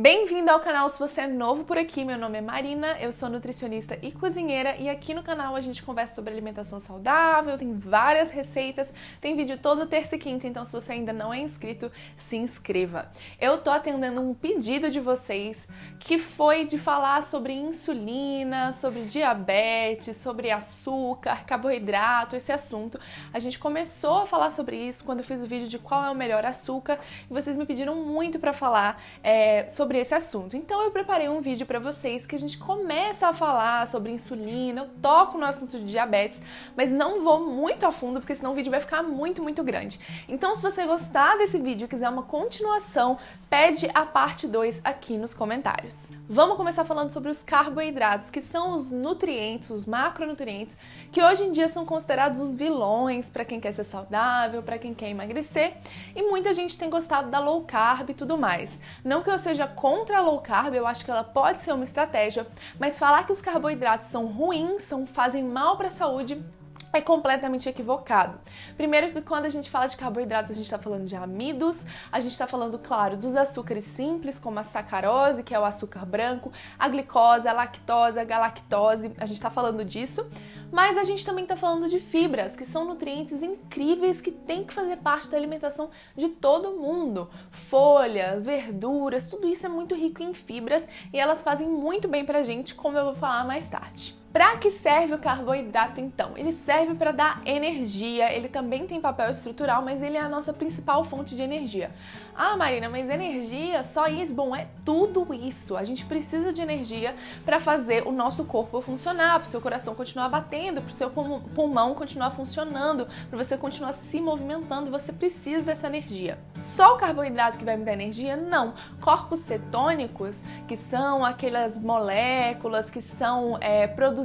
Bem-vindo ao canal se você é novo por aqui, meu nome é Marina, eu sou nutricionista e cozinheira e aqui no canal a gente conversa sobre alimentação saudável, tem várias receitas, tem vídeo toda terça e quinta, então se você ainda não é inscrito, se inscreva. Eu tô atendendo um pedido de vocês que foi de falar sobre insulina, sobre diabetes, sobre açúcar, carboidrato, esse assunto. A gente começou a falar sobre isso quando eu fiz o vídeo de qual é o melhor açúcar e vocês me pediram muito para falar sobre esse assunto. Então eu preparei um vídeo para vocês que a gente começa a falar sobre insulina, eu toco no assunto de diabetes, mas não vou muito a fundo porque senão o vídeo vai ficar muito grande. Então se você gostar desse vídeo e quiser uma continuação, pede a parte 2 aqui nos comentários. Vamos começar falando sobre os carboidratos, que são os nutrientes, os macronutrientes, que hoje em dia são considerados os vilões para quem quer ser saudável, para quem quer emagrecer, e muita gente tem gostado da low carb e tudo mais. Não que eu seja contra a low carb, eu acho que ela pode ser uma estratégia, mas falar que os carboidratos são ruins, fazem mal para a saúde, é completamente equivocado. Primeiro que quando a gente fala de carboidratos, a gente está falando de amidos, a gente está falando, claro, dos açúcares simples, como a sacarose, que é o açúcar branco, a glicose, a lactose, a galactose, a gente está falando disso, mas a gente também está falando de fibras, que são nutrientes incríveis que tem que fazer parte da alimentação de todo mundo. Folhas, verduras, tudo isso é muito rico em fibras e elas fazem muito bem pra gente, como eu vou falar mais tarde. Para que serve o carboidrato então? Ele serve para dar energia, ele também tem papel estrutural, mas ele é a nossa principal fonte de energia. Ah, Marina, mas energia, só isso? Bom, é tudo isso. A gente precisa de energia para fazer o nosso corpo funcionar, para o seu coração continuar batendo, para o seu pulmão continuar funcionando, para você continuar se movimentando, você precisa dessa energia. Só o carboidrato que vai me dar energia? Não. Corpos cetônicos, que são aquelas moléculas que são produzidas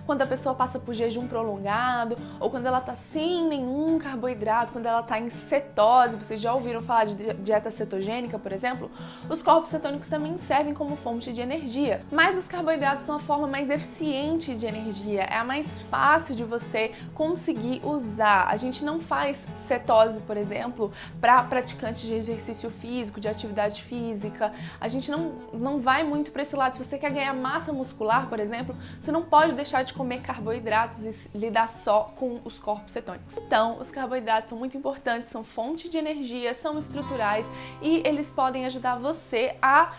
quando a pessoa passa por jejum prolongado ou quando ela está sem nenhum carboidrato, quando ela está em cetose, vocês já ouviram falar de dieta cetogênica, por exemplo? Os corpos cetônicos também servem como fonte de energia, mas os carboidratos são a forma mais eficiente de energia, é a mais fácil de você conseguir usar. A gente não faz cetose, por exemplo, para praticantes de exercício físico, de atividade física, a gente não vai muito para esse lado. Se você quer ganhar massa muscular, por exemplo, você não pode deixar de comer carboidratos e lidar só com os corpos cetônicos. Então, os carboidratos são muito importantes, são fonte de energia, são estruturais e eles podem ajudar você a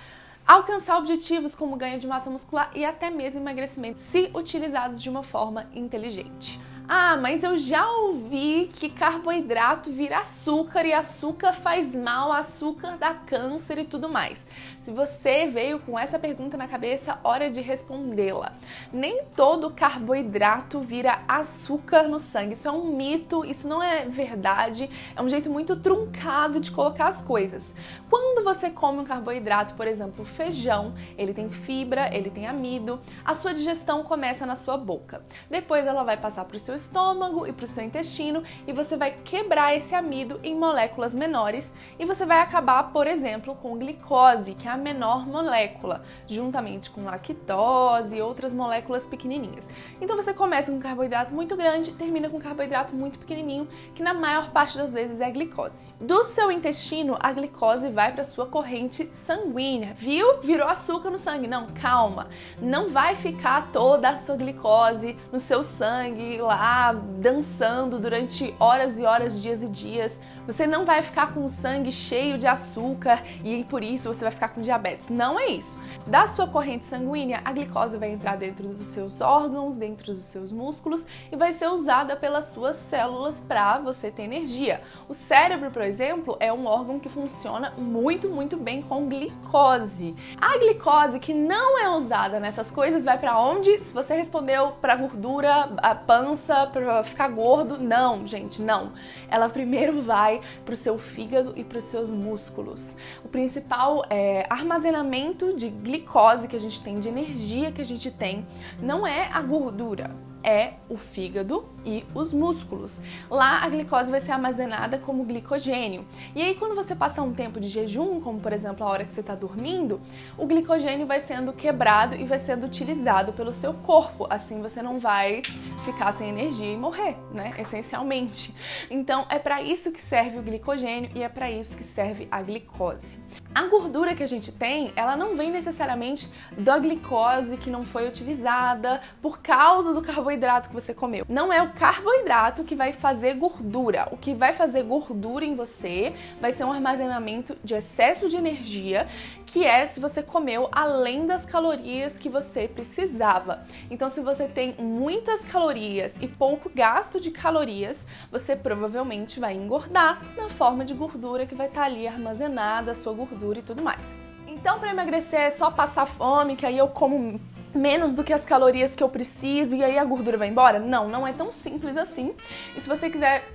alcançar objetivos como ganho de massa muscular e até mesmo emagrecimento, se utilizados de uma forma inteligente. Ah, mas eu já ouvi que carboidrato vira açúcar e açúcar faz mal, açúcar dá câncer e tudo mais. Se você veio com essa pergunta na cabeça, hora de respondê-la. Nem todo carboidrato vira açúcar no sangue. Isso é um mito, isso não é verdade, é um jeito muito truncado de colocar as coisas. Quando você come um carboidrato, por exemplo, feijão, ele tem fibra, ele tem amido, a sua digestão começa na sua boca. Depois ela vai passar para o seu estômago e para o seu intestino e você vai quebrar esse amido em moléculas menores e você vai acabar, por exemplo, com glicose, que é a menor molécula, juntamente com lactose e outras moléculas pequenininhas. Então você começa com um carboidrato muito grande e termina com um carboidrato muito pequenininho, que na maior parte das vezes é a glicose. Do seu intestino, a glicose vai para sua corrente sanguínea, viu? Virou açúcar no sangue. Não, calma. Não vai ficar toda a sua glicose no seu sangue lá dançando durante horas e horas, dias e dias. Você não vai ficar com o sangue cheio de açúcar e por isso você vai ficar com diabetes. Não é isso. Da sua corrente sanguínea, a glicose vai entrar dentro dos seus órgãos, dentro dos seus músculos e vai ser usada pelas suas células para você ter energia. O cérebro, por exemplo, é um órgão que funciona muito bem com glicose. A glicose que não é usada nessas coisas vai para onde? Se você respondeu para gordura, a pança, para ficar gordo, não, gente, não. Ela primeiro vai para o seu fígado e para os seus músculos. O principal armazenamento de glicose que a gente tem, de energia que a gente tem, não é a gordura. é o fígado e os músculos. Lá a glicose vai ser armazenada como glicogênio. E aí quando você passar um tempo de jejum, como por exemplo a hora que você está dormindo, o glicogênio vai sendo quebrado e vai sendo utilizado pelo seu corpo. Assim você não vai ficar sem energia e morrer, né? Essencialmente. Então é para isso que serve o glicogênio e é para isso que serve a glicose. A gordura que a gente tem, ela não vem necessariamente da glicose que não foi utilizada por causa do carboidrato que você comeu. Não é o carboidrato que vai fazer gordura. O que vai fazer gordura em você vai ser um armazenamento de excesso de energia, que é se você comeu além das calorias que você precisava. Então, se você tem muitas calorias e pouco gasto de calorias, você provavelmente vai engordar na forma de gordura que vai estar ali armazenada, a sua gordura e tudo mais. Então, para emagrecer é só passar fome, que aí eu como menos do que as calorias que eu preciso e aí a gordura vai embora? Não, não é tão simples assim. E se você quiser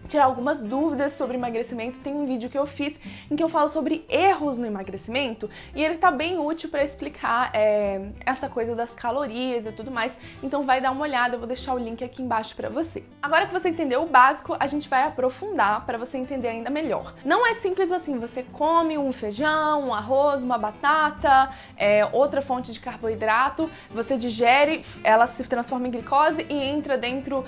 tirar algumas dúvidas sobre emagrecimento, tem um vídeo que eu fiz em que eu falo sobre erros no emagrecimento e ele tá bem útil para explicar essa coisa das calorias e tudo mais, então vai dar uma olhada, eu vou deixar o link aqui embaixo para você. Agora que você entendeu o básico, a gente vai aprofundar para você entender ainda melhor. Não é simples assim, você come um feijão, um arroz, uma batata, outra fonte de carboidrato, você digere, ela se transforma em glicose e entra dentro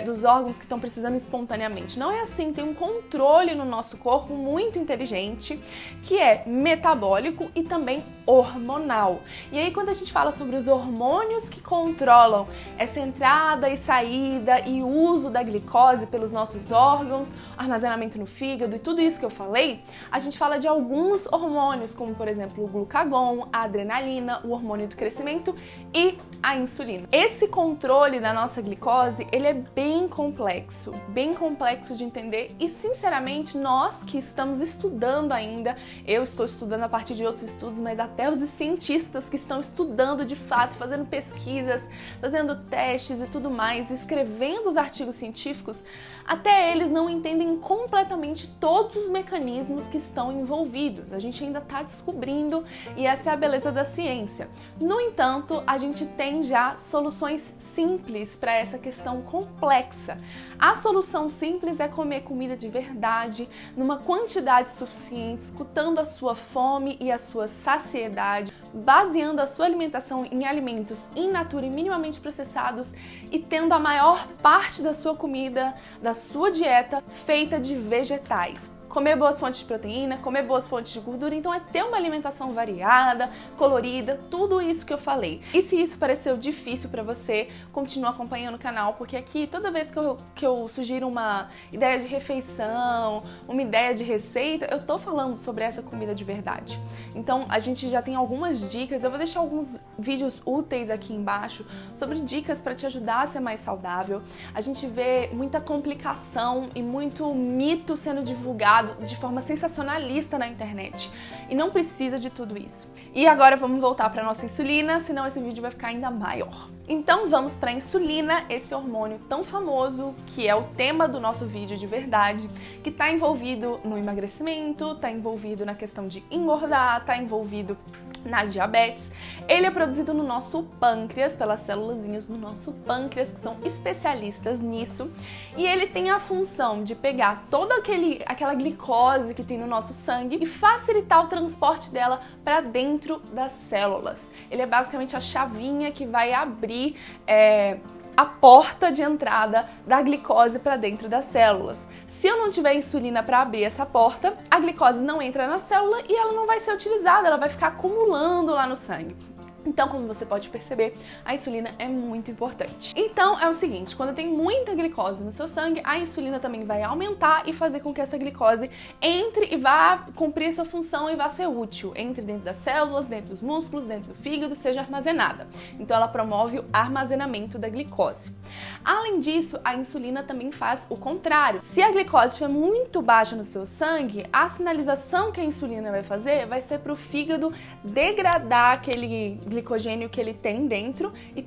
dos órgãos que estão precisando espontaneamente. Não é assim, tem um controle no nosso corpo muito inteligente, que é metabólico e também hormonal. E aí quando a gente fala sobre os hormônios que controlam essa entrada e saída e uso da glicose pelos nossos órgãos, armazenamento no fígado e tudo isso que eu falei, a gente fala de alguns hormônios, como por exemplo o glucagon, a adrenalina, o hormônio do crescimento e a insulina. Esse controle da nossa glicose, ele é bem complexo de entender e, sinceramente, nós que estamos estudando ainda, eu estou estudando a partir de outros estudos, mas até os cientistas que estão estudando de fato, fazendo pesquisas, fazendo testes e tudo mais, escrevendo os artigos científicos, até eles não entendem completamente todos os mecanismos que estão envolvidos. A gente ainda está descobrindo e essa é a beleza da ciência. No entanto, a gente tem já soluções simples para essa questão complexa. A solução simples é comer comida de verdade, numa quantidade suficiente, escutando a sua fome e a sua saciedade, baseando a sua alimentação em alimentos in natura e minimamente processados e tendo a maior parte da sua comida, da sua dieta, feita de vegetais. Comer boas fontes de proteína, comer boas fontes de gordura, então é ter uma alimentação variada, colorida, tudo isso que eu falei. E se isso pareceu difícil pra você, continua acompanhando o canal, porque aqui toda vez que eu sugiro uma ideia de refeição, uma ideia de receita, eu tô falando sobre essa comida de verdade. Então a gente já tem algumas dicas, eu vou deixar alguns vídeos úteis aqui embaixo sobre dicas para te ajudar a ser mais saudável. A gente vê muita complicação e muito mito sendo divulgado de forma sensacionalista na internet. E não precisa de tudo isso. E agora vamos voltar para nossa insulina, senão esse vídeo vai ficar ainda maior. Então vamos para a insulina, esse hormônio tão famoso, que é o tema do nosso vídeo de verdade, que está envolvido no emagrecimento, está envolvido na questão de engordar, está envolvido na diabetes. Ele é produzido no nosso pâncreas, pelas célulazinhas do nosso pâncreas, que são especialistas nisso, e ele tem a função de pegar toda aquela glicose que tem no nosso sangue e facilitar o transporte dela para dentro das células. Ele é basicamente a chavinha que vai abrir a porta de entrada da glicose para dentro das células. Se eu não tiver insulina para abrir essa porta, a glicose não entra na célula e ela não vai ser utilizada, ela vai ficar acumulando lá no sangue. Então, como você pode perceber, a insulina é muito importante. Então, é o seguinte, quando tem muita glicose no seu sangue, a insulina também vai aumentar e fazer com que essa glicose entre e vá cumprir sua função e vá ser útil. Entre dentro das células, dentro dos músculos, dentro do fígado, seja armazenada. Então, ela promove o armazenamento da glicose. Além disso, a insulina também faz o contrário. Se a glicose estiver muito baixa no seu sangue, a sinalização que a insulina vai fazer vai ser para o fígado degradar aquele glicogênio que ele tem dentro e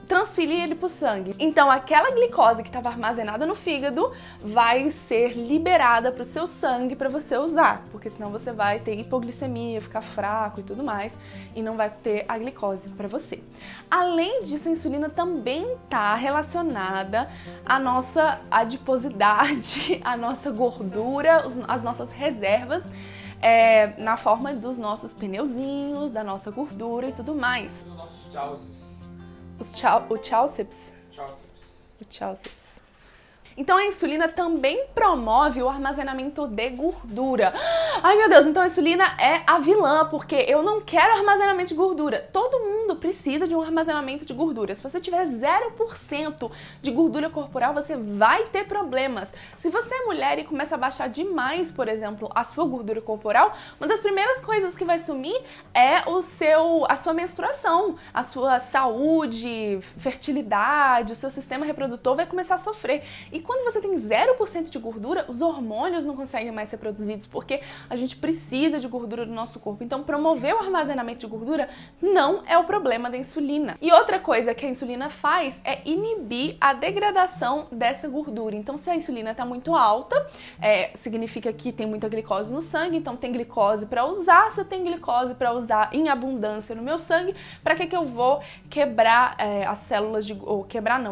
transferir ele para o sangue. Então aquela glicose que estava armazenada no fígado vai ser liberada para o seu sangue para você usar, porque senão você vai ter hipoglicemia, ficar fraco e tudo mais, e não vai ter a glicose para você. Além disso, a insulina também está relacionada à nossa adiposidade, à nossa gordura, as nossas reservas, na forma dos nossos pneuzinhos, da nossa gordura e tudo mais. Os nossos tchauses. O Chauceps? Chauces. O Chauceps. Então a insulina também promove o armazenamento de gordura. Ai meu Deus, então a insulina é a vilã, porque eu não quero armazenamento de gordura. Todo mundo precisa de um armazenamento de gordura. Se você tiver 0% de gordura corporal, você vai ter problemas. Se você é mulher e começa a baixar demais, por exemplo, a sua gordura corporal, uma das primeiras coisas que vai sumir é a sua menstruação, a sua saúde, fertilidade, o seu sistema reprodutor vai começar a sofrer. E quando você tem 0% de gordura, os hormônios não conseguem mais ser produzidos, porque a gente precisa de gordura no nosso corpo. Então, promover o armazenamento de gordura não é o problema da insulina. E outra coisa que a insulina faz é inibir a degradação dessa gordura. Então, se a insulina está muito alta, significa que tem muita glicose no sangue, então tem glicose para usar. Se eu tenho glicose para usar em abundância no meu sangue, para que eu vou quebrar as células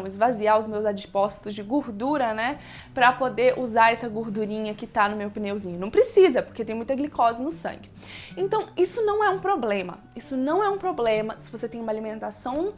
esvaziar os meus adipócitos de gordura, né, para poder usar essa gordurinha que tá no meu pneuzinho? Não precisa, porque tem muita glicose no sangue. Então, isso não é um problema. Isso não é um problema se você tem uma alimentação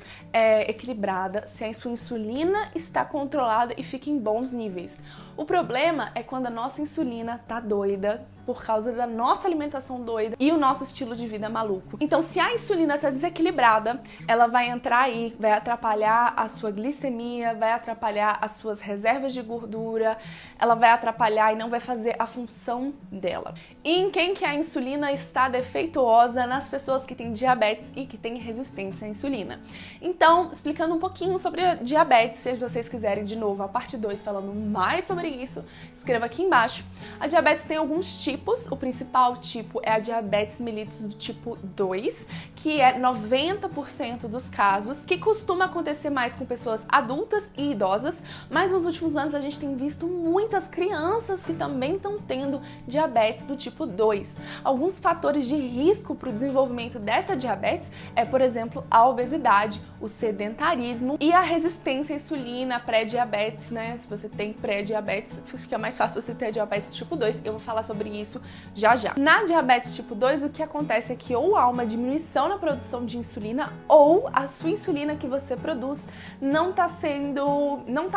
equilibrada, se a sua insulina está controlada e fica em bons níveis. O problema é quando a nossa insulina tá doida por causa da nossa alimentação doida e o nosso estilo de vida maluco. Então, se a insulina tá desequilibrada, ela vai entrar aí, vai atrapalhar a sua glicemia, vai atrapalhar as suas reservas de gordura, ela vai atrapalhar e não vai fazer a função dela. E em quem que a insulina está defeituosa? Nas pessoas que têm diabetes e que têm resistência à insulina. Então, explicando um pouquinho sobre a diabetes, se vocês quiserem de novo a parte 2 falando mais sobre isso, escreva aqui embaixo. A diabetes tem alguns tipos. O principal tipo é a diabetes mellitus do tipo 2, que é 90% dos casos, que costuma acontecer mais com pessoas adultas e idosas, mas nos últimos anos a gente tem visto muitas crianças que também estão tendo diabetes do tipo 2. Alguns fatores de risco para o desenvolvimento dessa diabetes por exemplo, a obesidade, o sedentarismo e a resistência à insulina, pré-diabetes, né? Se você tem pré-diabetes, fica mais fácil você ter diabetes tipo 2. Eu vou falar sobre isso já já. Na diabetes tipo 2, o que acontece é que ou há uma diminuição na produção de insulina ou a sua insulina que você produz não tá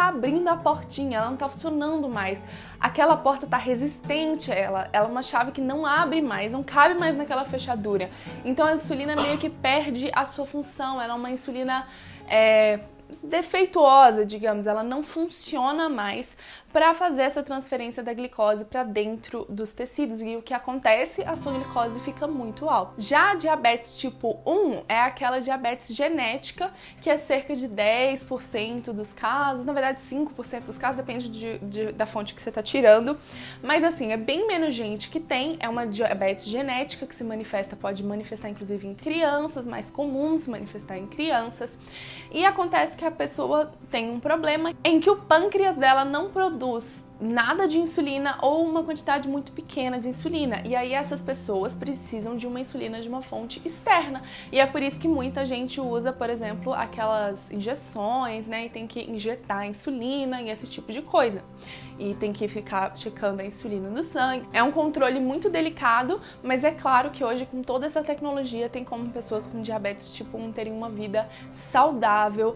abrindo a portinha, ela não tá funcionando mais. Aquela porta tá resistente a ela é uma chave que não abre mais, não cabe mais naquela fechadura. Então a insulina meio que perde a sua função, ela é uma insulina defeituosa, digamos, ela não funciona mais para fazer essa transferência da glicose para dentro dos tecidos, e o que acontece? A sua glicose fica muito alta. Já a diabetes tipo 1 é aquela diabetes genética, que é cerca de 10% dos casos, na verdade 5% dos casos, depende da fonte que você está tirando, mas assim, é bem menos gente que tem, é uma diabetes genética que pode manifestar inclusive em crianças, mais comum se manifestar em crianças, e acontece que a pessoa tem um problema em que o pâncreas dela não produz nada de insulina ou uma quantidade muito pequena de insulina. E aí essas pessoas precisam de uma insulina de uma fonte externa. E é por isso que muita gente usa, por exemplo, aquelas injeções, né? E tem que injetar insulina e esse tipo de coisa. E tem que ficar checando a insulina no sangue. É um controle muito delicado, mas é claro que hoje, com toda essa tecnologia, tem como pessoas com diabetes tipo 1 terem uma vida saudável,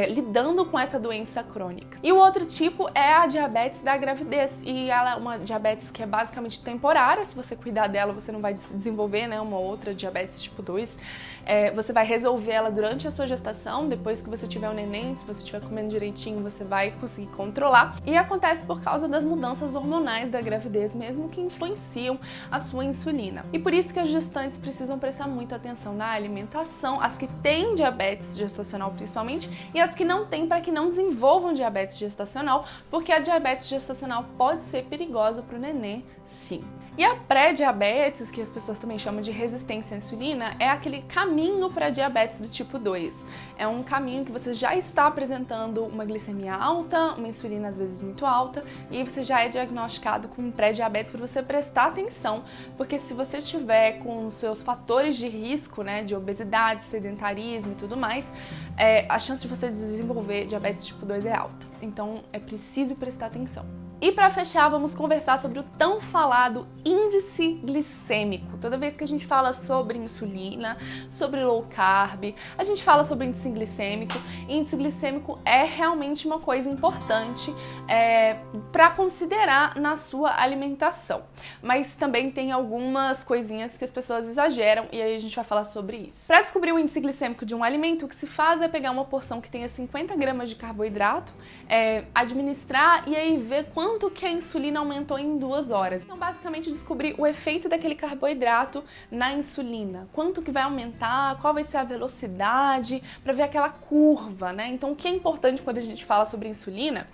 lidando com essa doença crônica. E o outro tipo é a diabetes da gravidez, e ela é uma diabetes que é basicamente temporária. Se você cuidar dela, você não vai desenvolver, né, uma outra diabetes tipo 2. Você vai resolver ela durante a sua gestação, depois que você tiver um neném, se você estiver comendo direitinho, você vai conseguir controlar. E acontece por causa das mudanças hormonais da gravidez mesmo, que influenciam a sua insulina. E por isso que as gestantes precisam prestar muita atenção na alimentação, as que têm diabetes gestacional principalmente, e as que não têm, para que não desenvolvam diabetes gestacional, porque a diabetes gestacional pode ser perigosa para o neném, sim. E a pré-diabetes, que as pessoas também chamam de resistência à insulina, é aquele caminho para diabetes do tipo 2. É um caminho que você já está apresentando uma glicemia alta, uma insulina às vezes muito alta, e aí você já é diagnosticado com pré-diabetes para você prestar atenção, porque se você tiver com os seus fatores de risco, né, de obesidade, sedentarismo e tudo mais, a chance de você desenvolver diabetes tipo 2 é alta. Então é preciso prestar atenção. E para fechar, vamos conversar sobre o tão falado índice glicêmico. Toda vez que a gente fala sobre insulina, sobre low carb, a gente fala sobre índice glicêmico. Índice glicêmico é realmente uma coisa importante para considerar na sua alimentação. Mas também tem algumas coisinhas que as pessoas exageram e aí a gente vai falar sobre isso. Para descobrir o índice glicêmico de um alimento, o que se faz é pegar uma porção que tenha 50 gramas de carboidrato, administrar e aí ver quanto que a insulina aumentou em 2 horas. Então, basicamente, descobrir o efeito daquele carboidrato na insulina. Quanto que vai aumentar, qual vai ser a velocidade, para ver aquela curva, né? Então, o que é importante quando a gente fala sobre insulina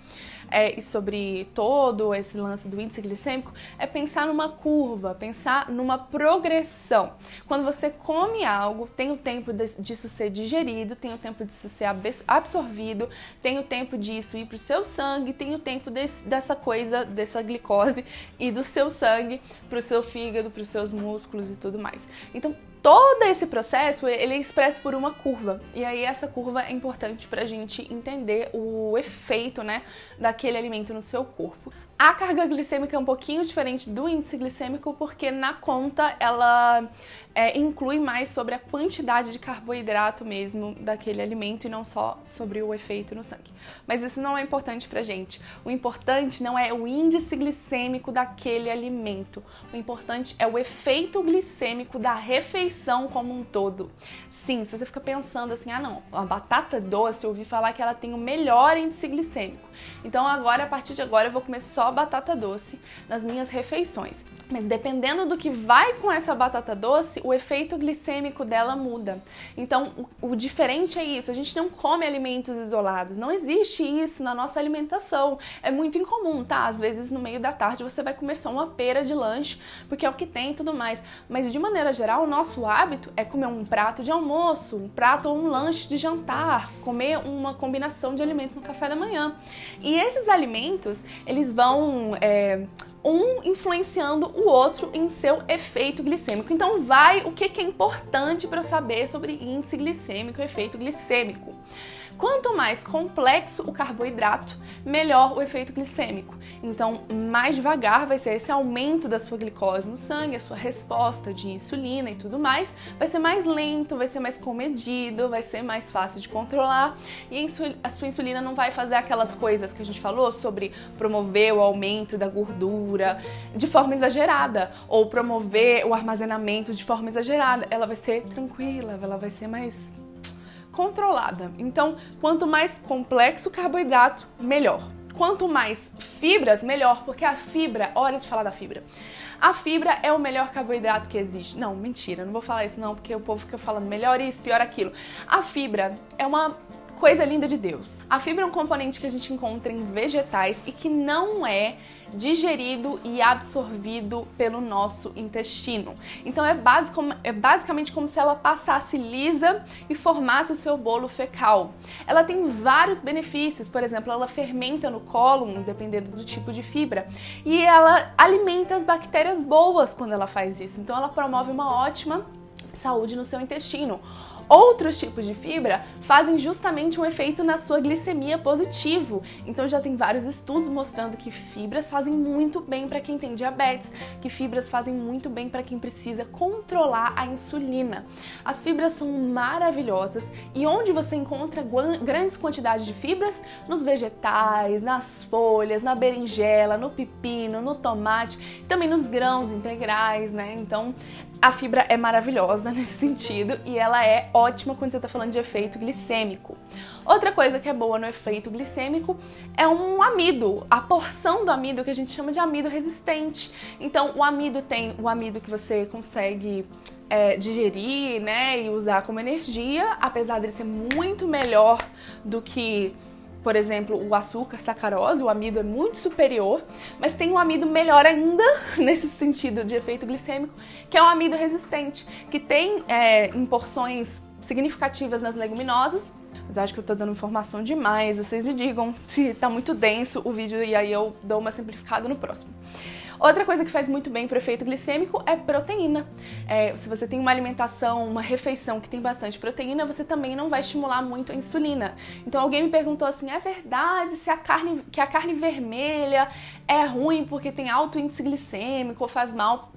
e sobre todo esse lance do índice glicêmico é pensar numa curva, pensar numa progressão. Quando você come algo, tem o tempo disso ser digerido, tem o tempo disso ser absorvido, tem o tempo disso ir para o seu sangue, tem o tempo dessa glicose e do seu sangue para o seu fígado, para os seus músculos e tudo mais. Então, todo esse processo ele é expresso por uma curva, e aí essa curva é importante para a gente entender o efeito, né, daquele alimento no seu corpo. A carga glicêmica é um pouquinho diferente do índice glicêmico porque na conta ela inclui mais sobre a quantidade de carboidrato mesmo daquele alimento e não só sobre o efeito no sangue. Mas isso não é importante pra gente. O importante não é o índice glicêmico daquele alimento. O importante é o efeito glicêmico da refeição como um todo. Sim, se você fica pensando assim, não, a batata doce, eu ouvi falar que ela tem o melhor índice glicêmico. Então agora, a partir de agora, eu vou comer só batata doce nas minhas refeições. Mas dependendo do que vai com essa batata doce, o efeito glicêmico dela muda. Então, o diferente é isso, a gente não come alimentos isolados, não existe isso na nossa alimentação. É muito incomum, tá? Às vezes, no meio da tarde, você vai comer só uma pera de lanche, porque é o que tem e tudo mais. Mas, de maneira geral, o nosso hábito é comer um prato de almoço, um prato ou um lanche de jantar, comer uma combinação de alimentos no café da manhã. E esses alimentos, eles vão influenciando o outro em seu efeito glicêmico. Então o que é importante para saber sobre índice glicêmico e efeito glicêmico? Quanto mais complexo o carboidrato, melhor o efeito glicêmico. Então, mais devagar vai ser esse aumento da sua glicose no sangue, a sua resposta de insulina e tudo mais. Vai ser mais lento, vai ser mais comedido, vai ser mais fácil de controlar. E a sua insulina não vai fazer aquelas coisas que a gente falou sobre promover o aumento da gordura de forma exagerada ou promover o armazenamento de forma exagerada. Ela vai ser tranquila, ela vai ser mais controlada. Então, quanto mais complexo o carboidrato, melhor. Quanto mais fibras, melhor, porque a fibra, hora de falar da fibra. A fibra é o melhor carboidrato que existe. Não, mentira, não vou falar isso não, porque o povo fica falando melhor isso, pior aquilo. A fibra é uma coisa linda de Deus. A fibra é um componente que a gente encontra em vegetais e que não é digerido e absorvido pelo nosso intestino. Então é basicamente como se ela passasse lisa e formasse o seu bolo fecal. Ela tem vários benefícios, por exemplo, ela fermenta no cólon, dependendo do tipo de fibra, e ela alimenta as bactérias boas quando ela faz isso. Então ela promove uma ótima saúde no seu intestino. Outros tipos de fibra fazem justamente um efeito na sua glicemia positivo. Então já tem vários estudos mostrando que fibras fazem muito bem para quem tem diabetes, que fibras fazem muito bem para quem precisa controlar a insulina. As fibras são maravilhosas e onde você encontra grandes quantidades de fibras? Nos vegetais, nas folhas, na berinjela, no pepino, no tomate, também nos grãos integrais, né? Então a fibra é maravilhosa nesse sentido e ela é ótima quando você está falando de efeito glicêmico. Outra coisa que é boa no efeito glicêmico é um amido, a porção do amido que a gente chama de amido resistente. Então o amido tem o amido que você consegue digerir, né, e usar como energia, apesar dele ser muito melhor do que por exemplo, o açúcar, sacarose, o amido é muito superior, mas tem um amido melhor ainda, nesse sentido de efeito glicêmico, que é o amido resistente, que tem em porções significativas nas leguminosas. Mas eu acho que eu tô dando informação demais, vocês me digam se tá muito denso o vídeo e aí eu dou uma simplificada no próximo. Outra coisa que faz muito bem pro efeito glicêmico é proteína. Se você tem uma alimentação, uma refeição que tem bastante proteína, você também não vai estimular muito a insulina. Então alguém me perguntou assim, é verdade que a carne vermelha é ruim porque tem alto índice glicêmico ou faz mal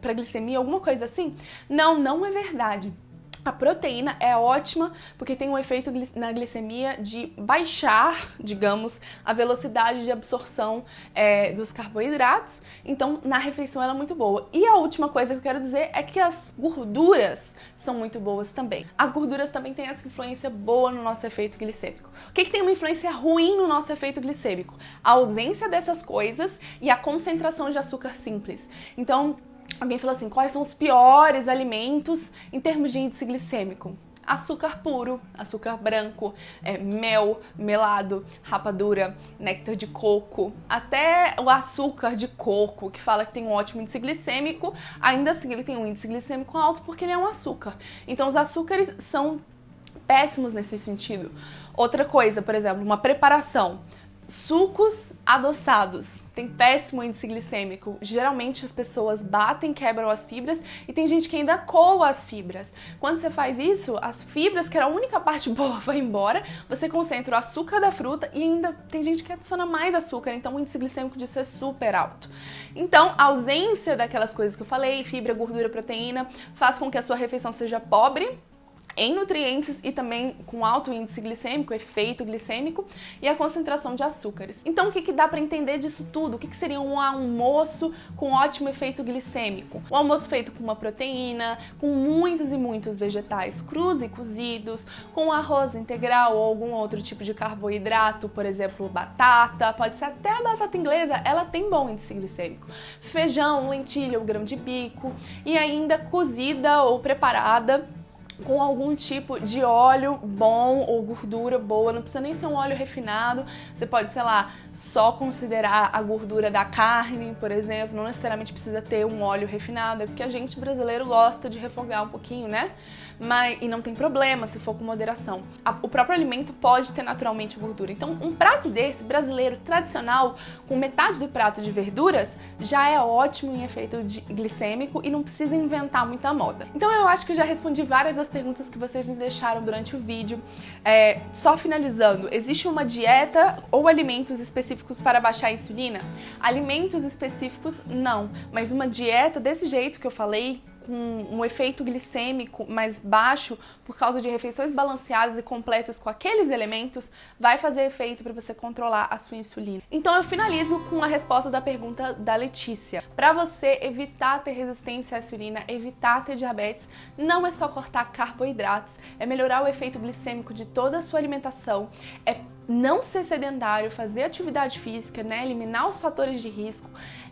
pra glicemia, alguma coisa assim? Não, não é verdade. A proteína é ótima porque tem um efeito na glicemia de baixar, digamos, a velocidade de absorção dos carboidratos. Então, na refeição ela é muito boa. E a última coisa que eu quero dizer é que as gorduras são muito boas também. As gorduras também têm essa influência boa no nosso efeito glicêmico. O que tem uma influência ruim no nosso efeito glicêmico? A ausência dessas coisas e a concentração de açúcar simples. Então, alguém falou assim, quais são os piores alimentos em termos de índice glicêmico? Açúcar puro, açúcar branco, mel, melado, rapadura, néctar de coco, até o açúcar de coco, que fala que tem um ótimo índice glicêmico, ainda assim ele tem um índice glicêmico alto porque ele é um açúcar. Então os açúcares são péssimos nesse sentido. Outra coisa, por exemplo, uma preparação. Sucos adoçados tem péssimo índice glicêmico. Geralmente as pessoas batem, quebram as fibras e tem gente que ainda coa as fibras. Quando você faz isso, as fibras, que era a única parte boa, vai embora, você concentra o açúcar da fruta e ainda tem gente que adiciona mais açúcar, então o índice glicêmico disso é super alto. Então, a ausência daquelas coisas que eu falei, fibra, gordura, proteína, faz com que a sua refeição seja pobre em nutrientes e também com alto índice glicêmico, efeito glicêmico e a concentração de açúcares. Então o que dá para entender disso tudo? O que seria um almoço com ótimo efeito glicêmico? Um almoço feito com uma proteína, com muitos e muitos vegetais crus e cozidos, com arroz integral ou algum outro tipo de carboidrato, por exemplo, batata, pode ser até a batata inglesa, ela tem bom índice glicêmico. Feijão, lentilha, o grão de bico e ainda cozida ou preparada com algum tipo de óleo bom ou gordura boa, não precisa nem ser um óleo refinado, você pode, sei lá, só considerar a gordura da carne, por exemplo, não necessariamente precisa ter um óleo refinado, é porque a gente brasileiro gosta de refogar um pouquinho, né? E não tem problema se for com moderação. O próprio alimento pode ter naturalmente gordura, então um prato desse, brasileiro, tradicional, com metade do prato de verduras, já é ótimo em efeito glicêmico e não precisa inventar muita moda. Então eu acho que eu já respondi várias das perguntas que vocês me deixaram durante o vídeo. Só finalizando, existe uma dieta ou alimentos específicos para baixar a insulina? Alimentos específicos, não. Mas uma dieta desse jeito que eu falei, com um efeito glicêmico mais baixo por causa de refeições balanceadas e completas com aqueles elementos, vai fazer efeito para você controlar a sua insulina. Então eu finalizo com a resposta da pergunta da Letícia. Para você evitar ter resistência à insulina, evitar ter diabetes, não é só cortar carboidratos, é melhorar o efeito glicêmico de toda a sua alimentação, é não ser sedentário, fazer atividade física, né, eliminar os fatores de risco,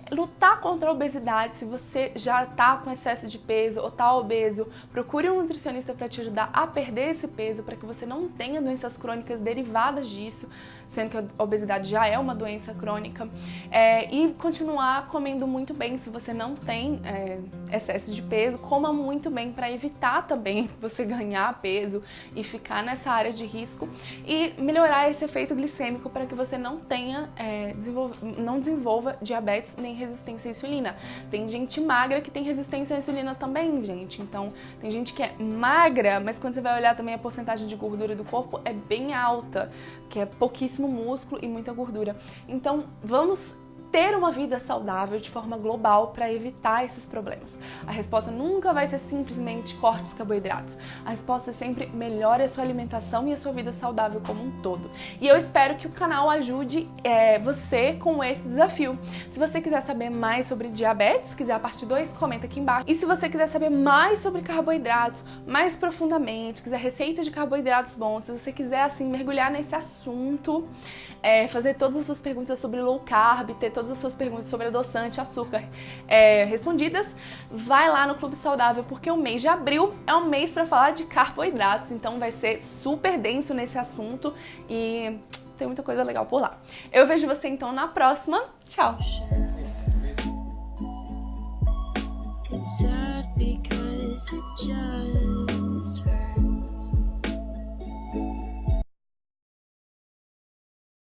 lutar contra a obesidade. Se você já tá com excesso de peso ou tá obeso, procure um nutricionista para te ajudar a perder esse peso, para que você não tenha doenças crônicas derivadas disso, sendo que a obesidade já é uma doença crônica, e continuar comendo muito bem. Se você não tem excesso de peso, coma muito bem para evitar também você ganhar peso e ficar nessa área de risco, e melhorar esse efeito glicêmico para que você não tenha, não desenvolva diabetes nem resistência à insulina. Tem gente magra que tem resistência à insulina também, gente. Então, tem gente que é magra, mas quando você vai olhar também a porcentagem de gordura do corpo é bem alta, que é pouquíssimo músculo e muita gordura. Então, vamos ter uma vida saudável de forma global para evitar esses problemas. A resposta nunca vai ser simplesmente corte os carboidratos. A resposta é sempre melhore a sua alimentação e a sua vida saudável como um todo. E eu espero que o canal ajude você com esse desafio. Se você quiser saber mais sobre diabetes, quiser a parte 2, comenta aqui embaixo. E se você quiser saber mais sobre carboidratos, mais profundamente, quiser receitas de carboidratos bons, se você quiser assim mergulhar nesse assunto, fazer todas as suas perguntas sobre low carb, ter todas as suas perguntas sobre adoçante, açúcar respondidas, vai lá no Clube Saudável, porque o mês de abril é um mês para falar de carboidratos, então vai ser super denso nesse assunto e tem muita coisa legal por lá. Eu vejo você então na próxima. Tchau! It's sad because it just